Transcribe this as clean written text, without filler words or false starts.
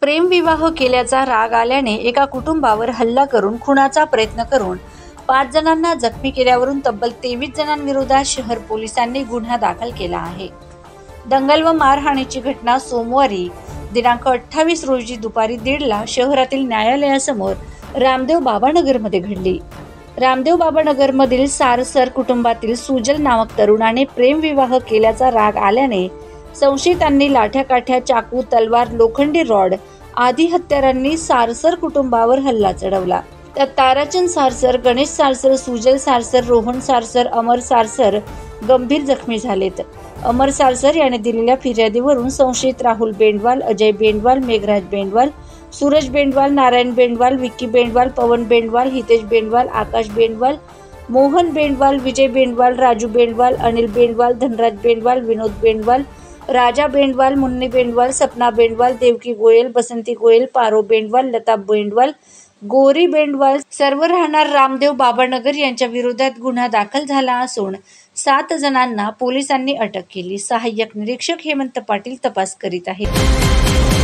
प्रेमविवाह केल्याचा राग आल्याने एका कुटुंबावर हल्ला करून खुनाचा प्रयत्न करून 5 जणांना जखमी केल्यावरून तब्बल 23 जणांविरोधात शहर पोलिसांनी गुन्हा दाखल केला आहे। दंगल व मारहाणीची घटना सोमवारी दिनांक 28 रोजी दुपारी 1:30ला शहरातील न्यायालयासमोर रामदेव बाबा नगरमध्ये घडली। रामदेव बाबा नगरमधील सारसर कुटुंबातील सुजल नामक तरुणाने प्रेमविवाह केल्याचा राग आल्याने संशयितांनी लाठ्याकाठ्या, चाकू, तलवार, लोखंडी रॉड आदी हत्यारांनी सारसर कुटुंबावर हल्ला चढवला। त्यात ताराचंद सारसर, गणेश सारसर, सुजल सारसर, रोहन सारसर, अमर सारसर गंभीर जखमी झालेत। अमर सारसर याने दिलेल्या फिर्यादीवरून संशयित राहुल बेंडवाल, अजय बेंडवाल, मेघराज बेंडवाल, सूरज बेंडवाल, नारायण बेंडवाल, विक्की बेंडवाल, पवन बेंडवाल, हितेश बेंडवाल, आकाश बेंडवाल, मोहन बेंडवाल, विजय बेंडवाल, राजू बेंडवाल, अनिल बेंडवाल, धनराज बेंडवाल, विनोद बेंडवाल, राजा बेंडवाल, मुन्नी बेंडवाल, सपना बेंडवाल, देवकी गोयल, बसंती गोयल, पारो बेंडवाल, लता बेंडवाल, गोरी बेंडवाल सर्व राहणार रामदेव बाबानगर यांच्या विरोधात गुन्हा दाखल झाला असून 7 जणांना पोलिसांनी अटक केली। सहाय्यक निरीक्षक हेमंत पाटील तपास करीत आहेत।